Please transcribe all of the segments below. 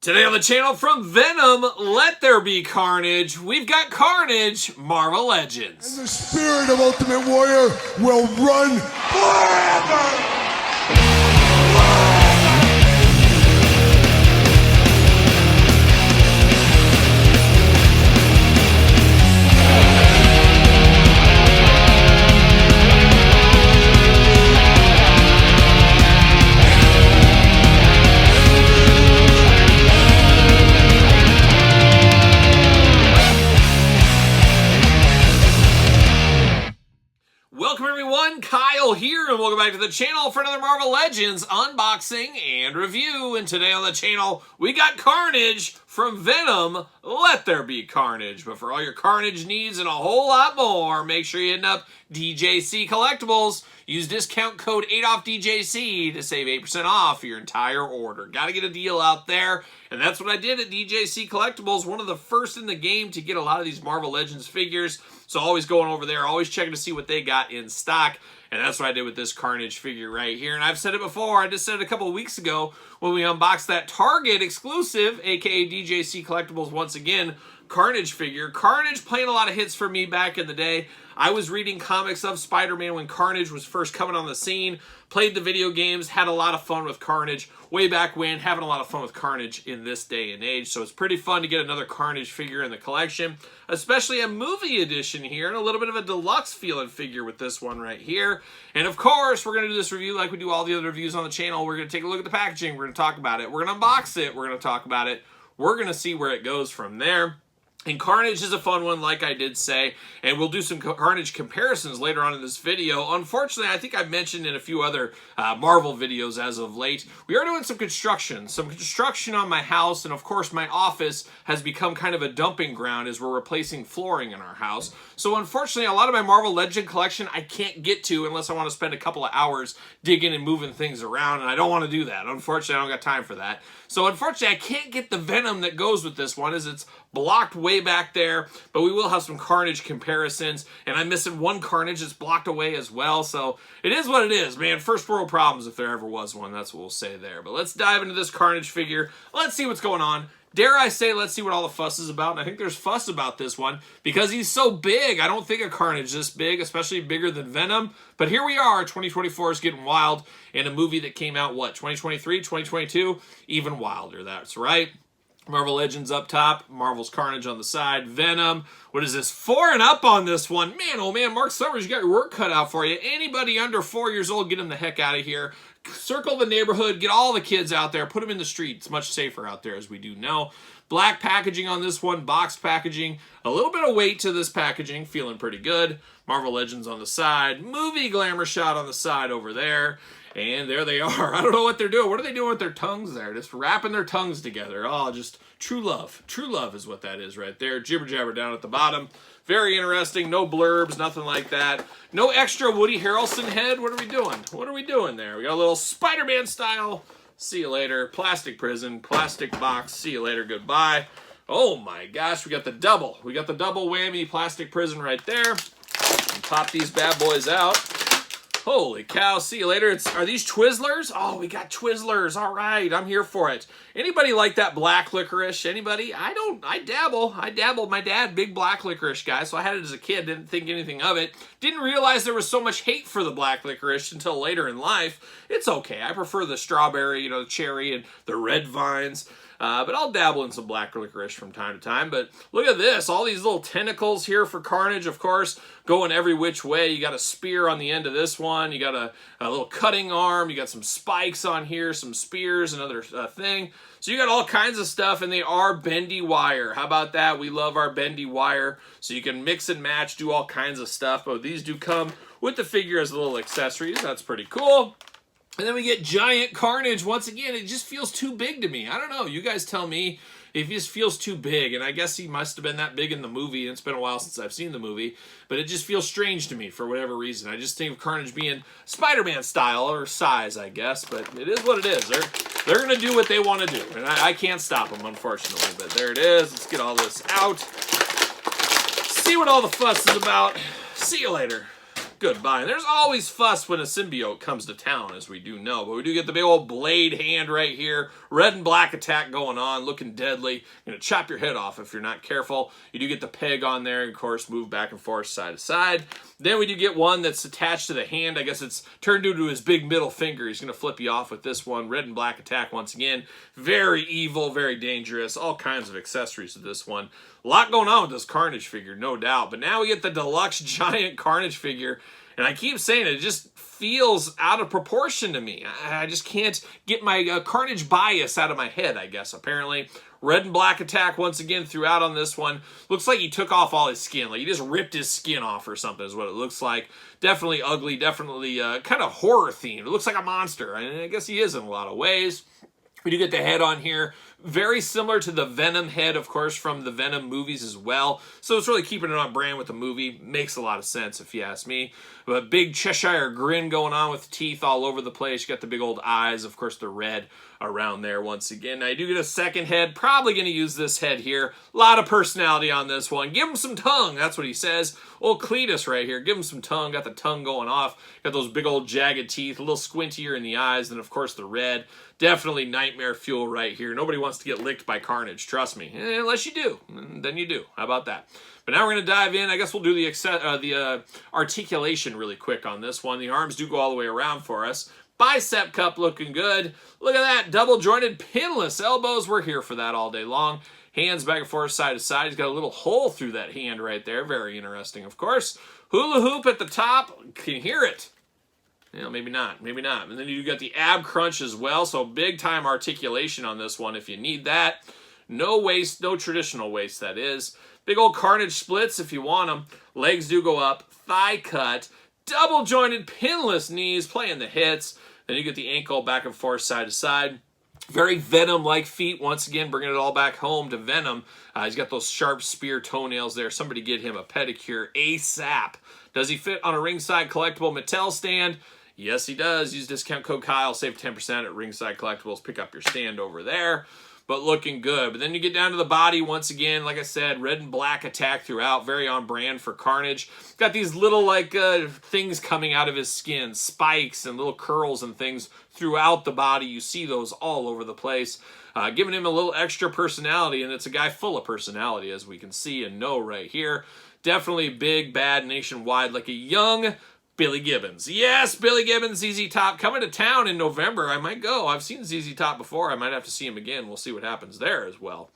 Today on the channel, from Venom, Let There Be Carnage, we've got Carnage, Marvel Legends. And the spirit of Ultimate Warrior will run forever! Welcome everyone, Kyle here, and welcome back to the channel for another Marvel Legends unboxing and review. And today on the channel, we got Carnage from Venom, Let There Be Carnage. But for all your Carnage needs and a whole lot more, make sure you hit up DJC Collectibles. Use discount code 8OFFDJC to save 8% off your entire order. Gotta get a deal out there. And that's what I did at DJC Collectibles, one of the first in the game to get a lot of these Marvel Legends figures. So always going over there, always checking to see what they got in stock. And that's what I did with this Carnage figure right here. And I've said it before, I just said it a couple of weeks ago when we unboxed that Target exclusive, aka DJC Collectibles once again, Carnage figure. Carnage playing a lot of hits for me back in the day. I was reading comics of Spider-Man when Carnage was first coming on the scene, played the video games, had a lot of fun with Carnage way back when, having a lot of fun with Carnage in this day and age. So it's pretty fun to get another Carnage figure in the collection, especially a movie edition here, and a little bit of a deluxe feeling figure with this one right here. And of course, we're going to do this review like we do all the other reviews on the channel. We're going to take a look at the packaging, we're going to talk about it, we're going to unbox it, we're going to talk about it, we're going to see where it goes from there. And Carnage is a fun one, like I did say, and we'll do some Carnage comparisons later on in this video. Unfortunately, I think I've mentioned in a few other Marvel videos as of late, we are doing some construction on my house, and of course my office has become kind of a dumping ground as we're replacing flooring in our house. So unfortunately, a lot of my Marvel Legend collection I can't get to unless I want to spend a couple of hours digging and moving things around, and I don't want to do that. Unfortunately, I don't got time for that. So unfortunately, I can't get the Venom that goes with this one, as it's blocked way back there, but we will have some Carnage comparisons, and I'm missing one Carnage that's blocked away as well, so it is what it is, man. First world problems if there ever was one, that's what we'll say there. But let's dive into this Carnage figure. Let's see what's going on. Dare I say, let's see what all the fuss is about, and I think there's fuss about this one because he's so big. I don't think a Carnage this big, especially bigger than Venom, but here we are. 2024 is getting wild, and a movie that came out, what, 2023, 2022? Even wilder, that's right. Marvel Legends up top, Marvel's Carnage on the side, Venom. What is this, 4 and up on this one? Man, oh man, Mark Summers, you got your work cut out for you. Anybody under 4 years old, get them the heck out of here. Circle the neighborhood, get all the kids out there, put them in the street. It's much safer out there, as we do know. Black packaging on this one, boxed packaging. A little bit of weight to this packaging, feeling pretty good. Marvel Legends on the side, movie glamour shot on the side over there. And there they are. I don't know what they're doing. What are they doing with their tongues there? Just wrapping their tongues together. Oh, just true love. True love is what that is right there. Jibber jabber down at the bottom. Very interesting. No blurbs, nothing like that. No extra Woody Harrelson head. What are we doing? What are we doing there? We got a little Spider-Man style. See you later. Plastic prison, plastic box. See you later. Goodbye. Oh my gosh, we got the double. We got the double whammy plastic prison right there. And pop these bad boys out. Holy cow, see you later. Are these Twizzlers? Oh, we got Twizzlers. All right, I'm here for it. Anybody like that black licorice? Anybody? I dabble. My dad, big black licorice guy, so I had it as a kid, didn't think anything of it. Didn't realize there was so much hate for the black licorice until later in life. It's okay. I prefer the strawberry, the cherry, and the red vines. But I'll dabble in some black licorice from time to time. But look at this. All these little tentacles here for Carnage, of course, going every which way. You got a spear on the end of this one. You got a little cutting arm. You got some spikes on here, some spears, another thing. So you got all kinds of stuff, and they are bendy wire. How about that? We love our bendy wire. So you can mix and match, do all kinds of stuff. But these do come with the figure as little accessories. That's pretty cool. And then we get giant Carnage. Once again, it just feels too big to me. I don't know. You guys tell me if he just feels too big. And I guess he must have been that big in the movie. And it's been a while since I've seen the movie. But it just feels strange to me for whatever reason. I just think of Carnage being Spider-Man style or size, I guess. But it is what it is. They're going to do what they want to do. And I can't stop them, unfortunately. But there it is. Let's get all this out. See what all the fuss is about. See you later. goodbye. And there's always fuss when a symbiote comes to town, as we do know. But we do get the big old blade hand right here. Red and black attack going on, looking deadly. Going to chop your head off if you're not careful. You do get the peg on there, and of course, move back and forth, side to side. Then we do get one that's attached to the hand. I guess it's turned into his big middle finger. He's going to flip you off with this one. Red and black attack once again. Very evil, very dangerous. All kinds of accessories to this one. A lot going on with this Carnage figure, no doubt. But now we get the deluxe giant Carnage figure. And I keep saying it just feels out of proportion to me. I just can't get my Carnage bias out of my head, I guess, apparently. Red and black attack once again throughout on this one. Looks like he took off all his skin. Like he just ripped his skin off or something is what it looks like. Definitely ugly, definitely kind of horror themed. It looks like a monster. And I guess he is in a lot of ways. We do get the head on here. Very similar to the Venom head, of course, from the Venom movies as well. So it's really keeping it on brand with the movie. Makes a lot of sense, if you ask me. But big Cheshire grin going on with teeth all over the place. You got the big old eyes. Of course, they're red around there once again. Now, I do get a second head. Probably going to use this head here. A lot of personality on this one. Give him some tongue. That's what he says. Old Cletus right here. Give him some tongue. Got the tongue going off. Got those big old jagged teeth. A little squintier in the eyes. And, of course, the red. Definitely nightmare fuel right here. Nobody wants to get licked by Carnage. Trust me. Unless you do. Then you do. How about that? But now we're going to dive in. I guess we'll do the articulation really quick on this one. The arms do go all the way around for us. Bicep cup looking good. Look at that. Double jointed pinless elbows. We're here for that all day long. Hands back and forth, side to side. He's got a little hole through that hand right there. Very interesting, of course. Hula hoop at the top. Can you hear it? Yeah, maybe not. Maybe not. And then you got the ab crunch as well. So big time articulation on this one if you need that. No waist, no traditional waist, that is. Big old Carnage splits if you want them. Legs do go up. Thigh cut. Double jointed pinless knees playing the hits. Then you get the ankle back and forth, side to side. Very Venom-like feet. Once again, bringing it all back home to Venom. He's got those sharp spear toenails there. Somebody get him a pedicure ASAP. Does he fit on a ringside collectible Mattel stand? Yes, he does. Use discount code Kyle. Save 10% at Ringside Collectibles. Pick up your stand over there. But looking good. But then you get down to the body once again. Like I said, red and black attack throughout. Very on brand for Carnage. Got these little like things coming out of his skin. Spikes and little curls and things throughout the body. You see those all over the place. Giving him a little extra personality. And it's a guy full of personality, as we can see and know right here. Definitely big, bad, nationwide. Like a young Billy Gibbons. Yes, Billy Gibbons, ZZ Top, coming to town in November. I might go. I've seen ZZ Top before. I might have to see him again. We'll see what happens there as well.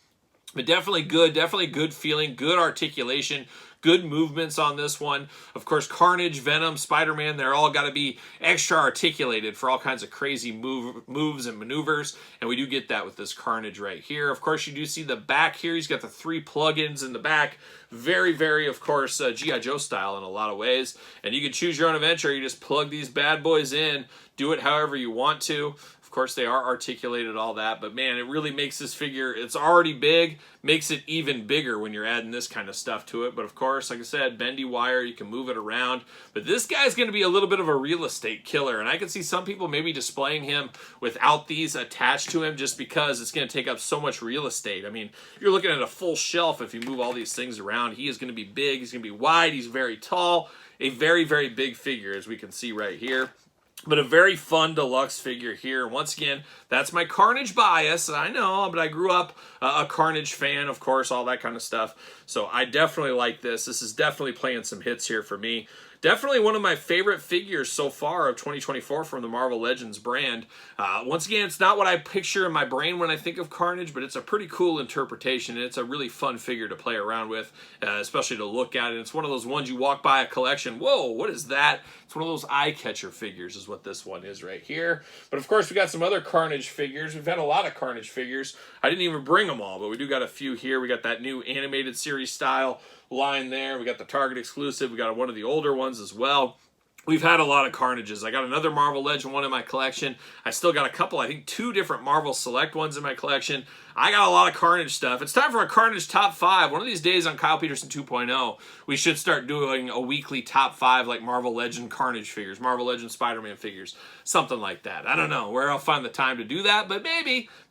But definitely good feeling, good articulation, good movements on this one. Of course, Carnage, Venom, Spider-Man, they're all got to be extra articulated for all kinds of crazy moves and maneuvers. And we do get that with this Carnage right here. Of course, you do see the back here. He's got the 3 plugins in the back. Very, very, of course, G.I. Joe style in a lot of ways. And you can choose your own adventure. You just plug these bad boys in. Do it however you want to. Of course, they are articulated, all that. But, man, it really makes this figure, it's already big, makes it even bigger when you're adding this kind of stuff to it. But, of course, like I said, bendy wire, you can move it around. But this guy's going to be a little bit of a real estate killer. And I can see some people maybe displaying him without these attached to him just because it's going to take up so much real estate. I mean, you're looking at a full shelf if you move all these things around. He is going to be big. He's going to be wide. He's very tall. A very, very big figure, as we can see right here. But a very fun deluxe figure here. Once again, that's my Carnage bias. I know, but I grew up a Carnage fan, of course, all that kind of stuff. So I definitely like this. This is definitely playing some hits here for me. Definitely one of my favorite figures so far of 2024 from the Marvel Legends brand. Once again, it's not what I picture in my brain when I think of Carnage, but it's a pretty cool interpretation, and it's a really fun figure to play around with, especially to look at. And it's one of those ones you walk by a collection, whoa, what is that? It's one of those eye-catcher figures is what this one is right here. But of course, we got some other Carnage figures. We've had a lot of Carnage figures. I didn't even bring them all, but we do got a few here. We got that new animated series style line there. We got the Target exclusive. We got one of the older ones as well. We've had a lot of Carnages. I got another Marvel Legend one in my collection. I still got a couple, I think 2 different Marvel Select ones in my collection. I got a lot of Carnage stuff. It's time for a Carnage top 5. One of these days on Kyle Peterson 2.0, we should start doing a weekly top 5 like Marvel Legend Carnage figures, Marvel Legend Spider-Man figures, something like that. I don't know where I'll find the time to do that, but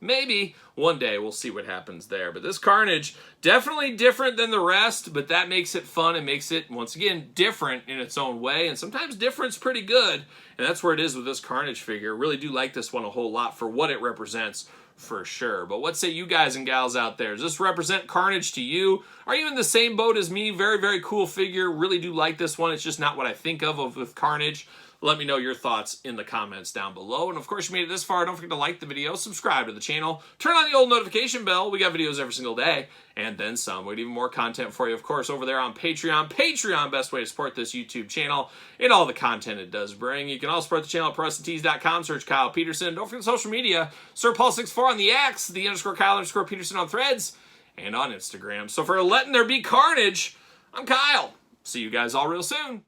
maybe one day we'll see what happens there. But this Carnage, definitely different than the rest, but that makes it fun and makes it, once again, different in its own way, and sometimes different's pretty good, and that's where it is with this Carnage figure. Really do like this one a whole lot for what it represents, for sure. But what say you guys and gals out there? Does this represent Carnage to you? Are you in the same boat as me? Very, very cool figure. Really do like this one. It's just not what I think of with Carnage. Let me know your thoughts in the comments down below. And of course, you made it this far. Don't forget to like the video, subscribe to the channel, turn on the old notification bell. We got videos every single day, and then some. We got even more content for you, of course, over there on Patreon. Patreon, best way to support this YouTube channel and all the content it does bring. You can also support the channel at ProStees.com. Search Kyle Peterson. Don't forget social media. Sir Paul64 on the X, the _Kyle_Peterson on Threads, and on Instagram. So for Letting There Be Carnage, I'm Kyle. See you guys all real soon.